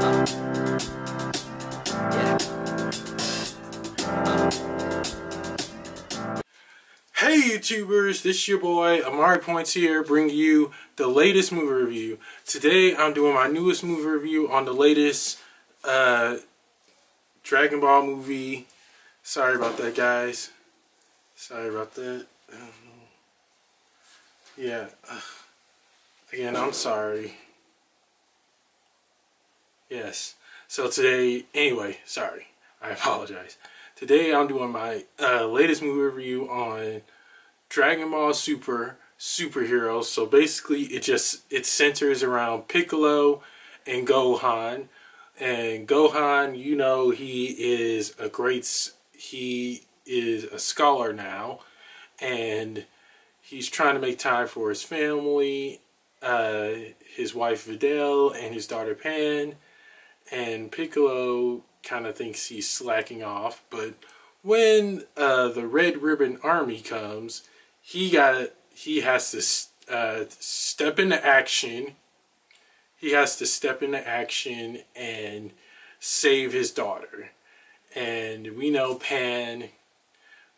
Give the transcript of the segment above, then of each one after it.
Hey YouTubers, this is your boy Amari Points here, bringing you the latest movie review. Today I'm doing my newest movie review on the latest Dragon Ball movie. Sorry about that, guys. Sorry about that. Yeah, again, I'm sorry. Yes, so today, anyway, sorry, I apologize. Today I'm doing my latest movie review on Dragon Ball Super superheroes. So basically it centers around Piccolo and Gohan. And Gohan, you know, he is a scholar now, and he's trying to make time for his family, his wife Videl and his daughter Pan. And Piccolo kind of thinks he's slacking off, but when the Red Ribbon Army comes, he has to step into action. He has to step into action and save his daughter. And we know Pan.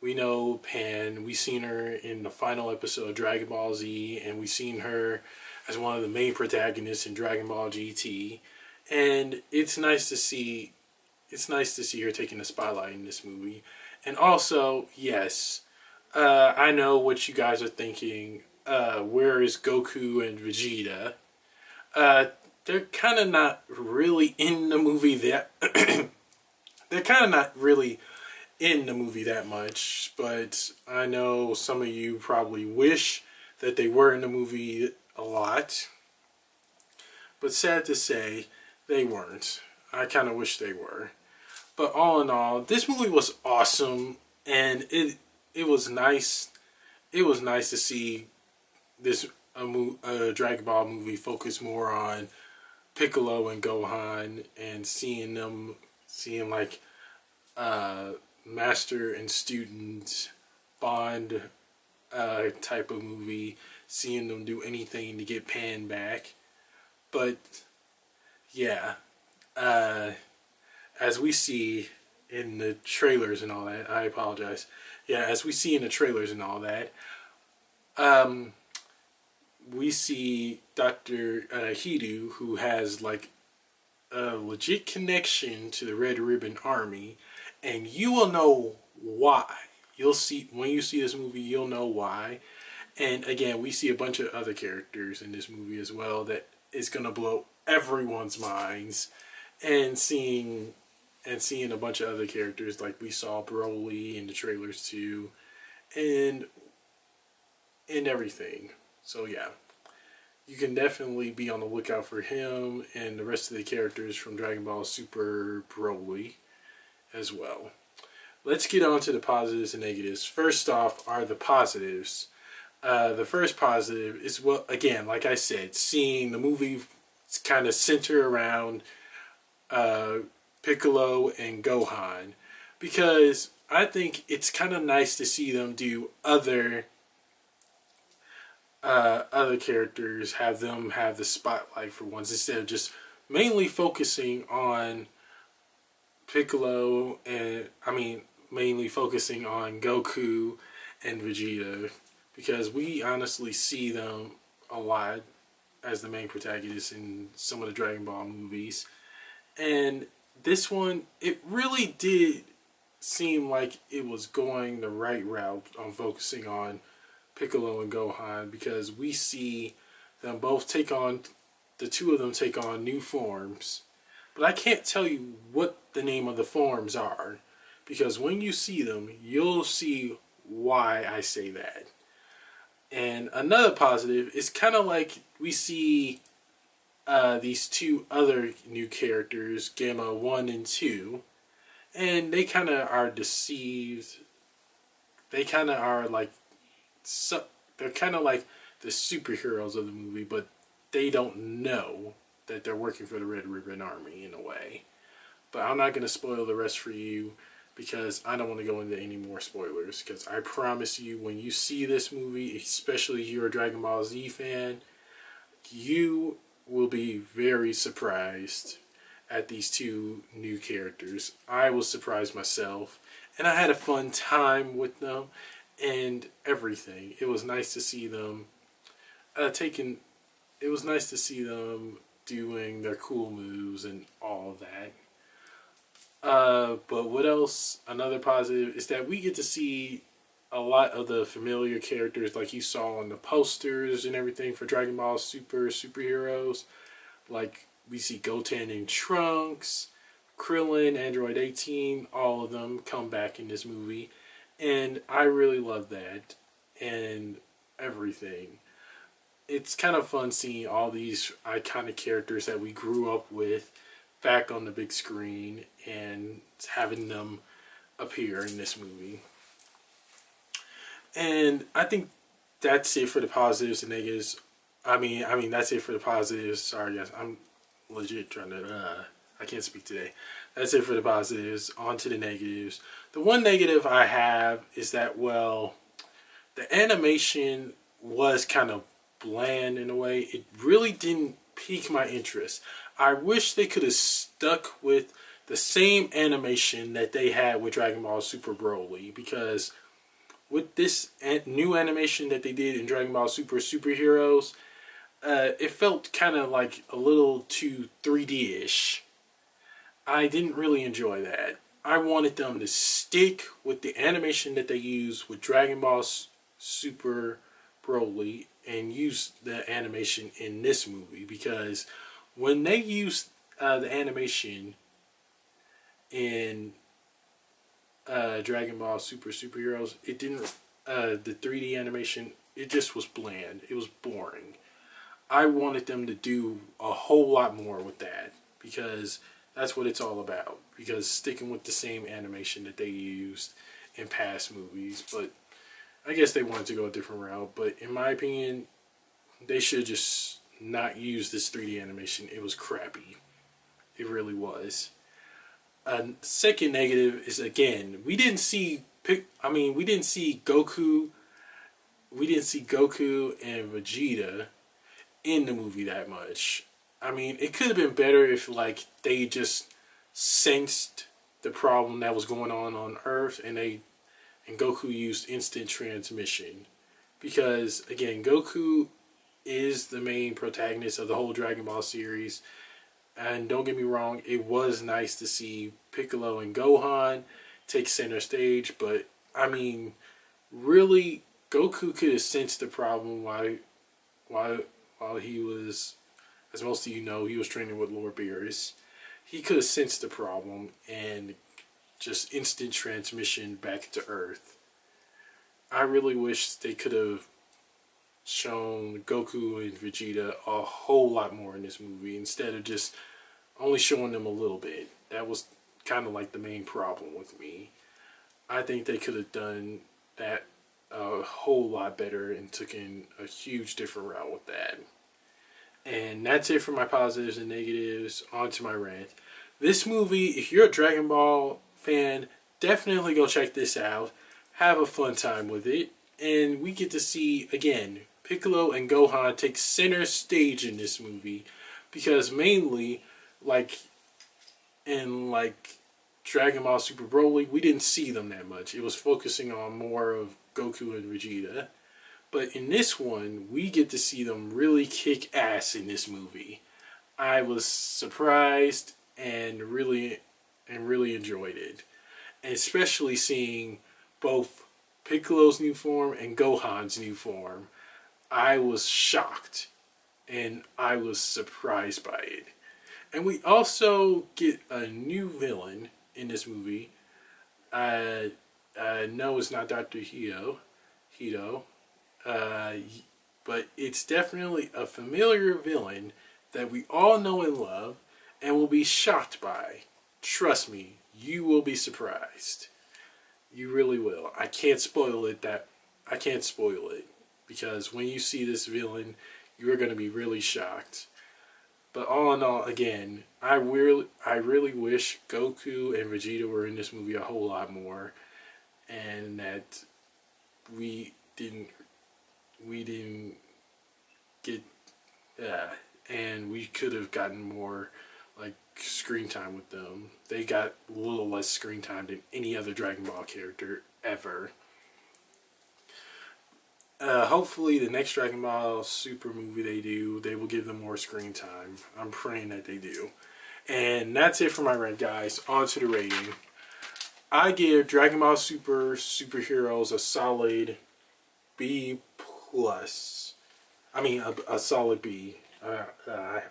We've seen her in the final episode of Dragon Ball Z, and we've seen her as one of the main protagonists in Dragon Ball GT. And it's nice to see her taking the spotlight in this movie. And also, yes, I know what you guys are thinking. Where is Goku and Vegeta? They're kind of not really in the movie that they're kind of not really in the movie that much, but I know some of you probably wish that they were in the movie a lot. But sad to say, they weren't. I kind of wish they were. But all in all, this movie was awesome, and it was nice. It was nice to see this Dragon Ball movie focus more on Piccolo and Gohan, and seeing like master and student bond type of movie, seeing them do anything to get Pan back. But yeah, as we see in the trailers and all that, I apologize. Yeah, as we see in the trailers and all that, we see Dr. Hidu, who has like a legit connection to the Red Ribbon Army, and you will know why. You'll see, when you see this movie, you'll know why. And again, we see a bunch of other characters in this movie as well that is going to blow everyone's minds. And seeing a bunch of other characters, like we saw Broly in the trailers too, and everything. So yeah, you can definitely be on the lookout for him and the rest of the characters from Dragon Ball Super Broly as well. Let's get on to the positives and negatives. First off are the positives. The first positive is, well, again, like I said, seeing the movie kind of center around Piccolo and Gohan, because I think it's kind of nice to see them do other characters, have them have the spotlight for once, instead of just mainly focusing on Piccolo and mainly focusing on Goku and Vegeta, because we honestly see them a lot as the main protagonists in some of the Dragon Ball movies. And this one, it really did seem like it was going the right route on focusing on Piccolo and Gohan, because we see them both take on, the two of them take on new forms. But I can't tell you what the name of the forms are, because when you see them, you'll see why I say that. And another positive is kind of like we see these two other new characters, Gamma 1 and 2, and they kind of are deceived. They kind of are like, they're kind of like the superheroes of the movie, but they don't know that they're working for the Red Ribbon Army in a way. But I'm not going to spoil the rest for you, because I don't want to go into any more spoilers, because I promise you, when you see this movie, especially if you're a Dragon Ball Z fan, you will be very surprised at these two new characters. I was surprised myself, and I had a fun time with them and everything. It was nice to see them taking. It was nice to see them doing their cool moves and all of that. But what else? Another positive is that we get to see a lot of the familiar characters like you saw on the posters and everything for Dragon Ball Super superheroes. Like we see Goten and Trunks, Krillin, Android 18, all of them come back in this movie. And I really love that and everything. It's kind of fun seeing all these iconic characters that we grew up with back on the big screen and having them appear in this movie. And I think that's it for the positives and negatives. I mean that's it for the positives. Sorry guys, I'm legit trying to I can't speak today. That's it for the positives. On to the negatives. The one negative I have is that, well, the animation was kind of bland in a way. It really didn't pique my interest. I wish they could have stuck with the same animation that they had with Dragon Ball Super Broly, because with this new animation that they did in Dragon Ball Super Superheroes, it felt kind of like a little too 3D-ish. I didn't really enjoy that. I wanted them to stick with the animation that they used with Dragon Ball Super Broly and use the animation in this movie, because when they used the animation in Dragon Ball Super Superheroes, it didn't, the 3D animation, it just was bland. It was boring. I wanted them to do a whole lot more with that, because that's what it's all about. Because sticking with the same animation that they used in past movies, but I guess they wanted to go a different route. But in my opinion, they should just not use this 3D animation. It was crappy. It really was. Second negative is, again, we didn't see Goku. We didn't see Goku and Vegeta in the movie that much. I mean, it could have been better if like they just sensed the problem that was going on Earth, and Goku used instant transmission, because again, Goku is the main protagonist of the whole Dragon Ball series. And don't get me wrong, it was nice to see Piccolo and Gohan take center stage, but I mean, really, Goku could have sensed the problem while he was, as most of you know, he was training with Lord Beerus. He could have sensed the problem and just instant transmission back to Earth. I really wish they could have shown Goku and Vegeta a whole lot more in this movie, instead of just only showing them a little bit. That was kind of like the main problem with me. I think they could have done that a whole lot better and taken a huge different route with that. And that's it for my positives and negatives. On to my rant. This movie, if you're a Dragon Ball fan, definitely go check this out. Have a fun time with it. And we get to see, again, Piccolo and Gohan take center stage in this movie, because mainly, like in Dragon Ball Super Broly, we didn't see them that much. It was focusing on more of Goku and Vegeta. But in this one, we get to see them really kick ass in this movie. I was surprised and really enjoyed it. And especially seeing both Piccolo's new form and Gohan's new form. I was shocked and I was surprised by it. And we also get a new villain in this movie. No, it's not Dr. Hito, but it's definitely a familiar villain that we all know and love and will be shocked by. Trust me, you will be surprised. You really will. I can't spoil it, because when you see this villain, you're going to be really shocked. But all in all, again, I really wish Goku and Vegeta were in this movie a whole lot more, and that we didn't get, and we could have gotten more like screen time with them. They got a little less screen time than any other Dragon Ball character ever. Hopefully the next Dragon Ball Super movie they will give them more screen time. I'm praying that they do. And that's it for my rant, guys. On to the rating. I give Dragon Ball Super Superheroes a solid B+. I mean, a solid B.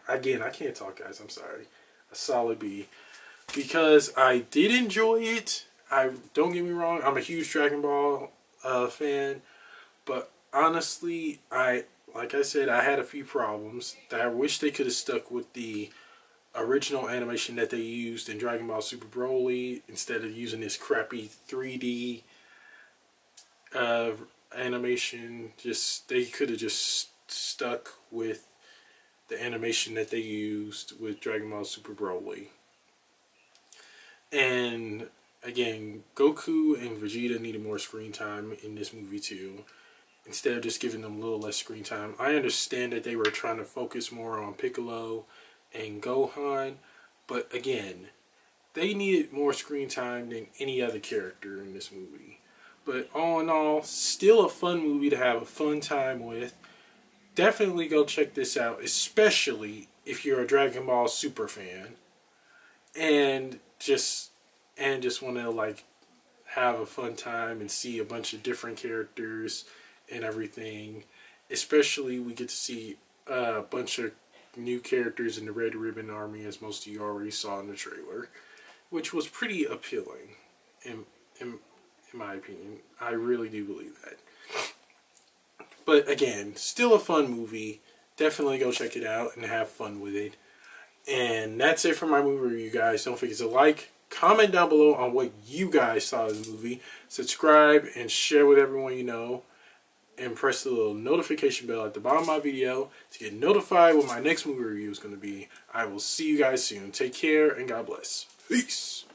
Again, I can't talk, guys. I'm sorry. A solid B. Because I did enjoy it. Don't get me wrong. I'm a huge Dragon Ball fan. But honestly, like I said, I had a few problems that I wish they could have stuck with the original animation that they used in Dragon Ball Super Broly instead of using this crappy 3D animation. They could have just stuck with the animation that they used with Dragon Ball Super Broly. And again, Goku and Vegeta needed more screen time in this movie too, instead of just giving them a little less screen time. I understand that they were trying to focus more on Piccolo and Gohan, but again, they needed more screen time than any other character in this movie. But all in all, still a fun movie to have a fun time with. Definitely go check this out, especially if you're a Dragon Ball Super fan and just want to like have a fun time and see a bunch of different characters and everything. Especially we get to see a bunch of new characters in the Red Ribbon Army, as most of you already saw in the trailer, which was pretty appealing in my opinion. I really do believe that. But again, still a fun movie. Definitely go check it out and have fun with it. And that's it for my movie review, guys. Don't forget to like, comment down below on what you guys thought of the movie. Subscribe and share with everyone you know. And press the little notification bell at the bottom of my video to get notified when my next movie review is going to be. I will see you guys soon. Take care and God bless. Peace.